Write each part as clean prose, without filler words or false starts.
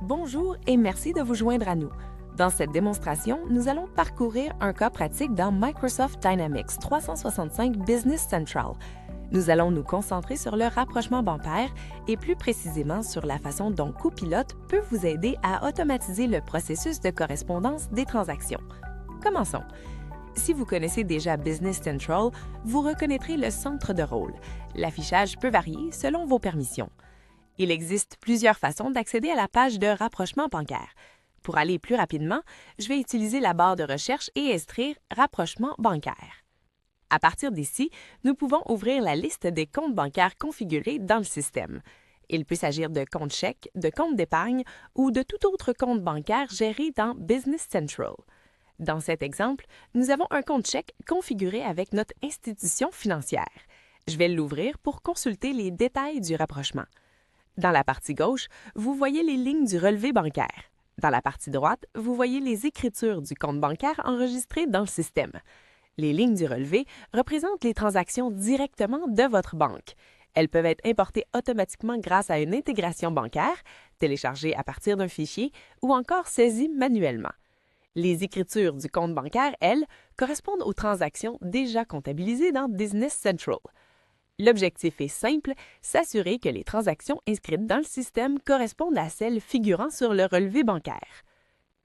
Bonjour et merci de vous joindre à nous. Dans cette démonstration, nous allons parcourir un cas pratique dans Microsoft Dynamics 365 Business Central. Nous allons nous concentrer sur le rapprochement bancaire et plus précisément sur la façon dont Copilot peut vous aider à automatiser le processus de correspondance des transactions. Commençons. Si vous connaissez déjà Business Central, vous reconnaîtrez le centre de rôle. L'affichage peut varier selon vos permissions. Il existe plusieurs façons d'accéder à la page de rapprochement bancaire. Pour aller plus rapidement, je vais utiliser la barre de recherche et extraire « Rapprochement bancaire ». À partir d'ici, nous pouvons ouvrir la liste des comptes bancaires configurés dans le système. Il peut s'agir de comptes chèques, de comptes d'épargne ou de tout autre compte bancaire géré dans Business Central. Dans cet exemple, nous avons un compte chèque configuré avec notre institution financière. Je vais l'ouvrir pour consulter les détails du rapprochement. Dans la partie gauche, vous voyez les lignes du relevé bancaire. Dans la partie droite, vous voyez les écritures du compte bancaire enregistrées dans le système. Les lignes du relevé représentent les transactions directement de votre banque. Elles peuvent être importées automatiquement grâce à une intégration bancaire, téléchargée à partir d'un fichier ou encore saisies manuellement. Les écritures du compte bancaire, elles, correspondent aux transactions déjà comptabilisées dans Business Central. L'objectif est simple, s'assurer que les transactions inscrites dans le système correspondent à celles figurant sur le relevé bancaire.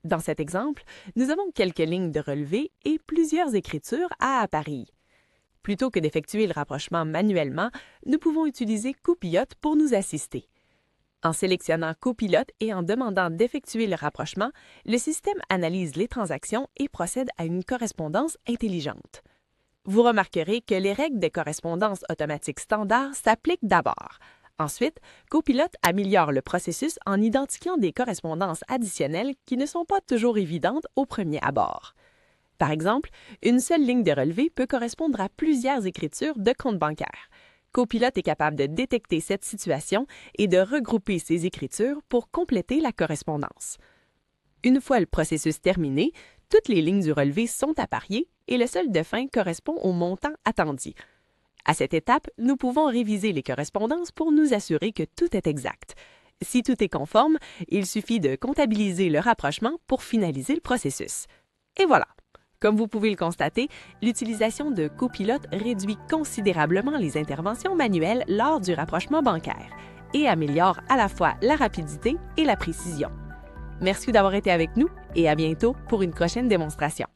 Dans cet exemple, nous avons quelques lignes de relevé et plusieurs écritures à appareil. Plutôt que d'effectuer le rapprochement manuellement, nous pouvons utiliser Copilot pour nous assister. En sélectionnant Copilot et en demandant d'effectuer le rapprochement, le système analyse les transactions et procède à une correspondance intelligente. Vous remarquerez que les règles de correspondance automatique standard s'appliquent d'abord. Ensuite, Copilot améliore le processus en identifiant des correspondances additionnelles qui ne sont pas toujours évidentes au premier abord. Par exemple, une seule ligne de relevé peut correspondre à plusieurs écritures de compte bancaire. Copilot est capable de détecter cette situation et de regrouper ces écritures pour compléter la correspondance. Une fois le processus terminé, toutes les lignes du relevé sont appariées et le solde de fin correspond au montant attendu. À cette étape, nous pouvons réviser les correspondances pour nous assurer que tout est exact. Si tout est conforme, il suffit de comptabiliser le rapprochement pour finaliser le processus. Et voilà! Comme vous pouvez le constater, l'utilisation de Copilot réduit considérablement les interventions manuelles lors du rapprochement bancaire et améliore à la fois la rapidité et la précision. Merci d'avoir été avec nous et à bientôt pour une prochaine démonstration.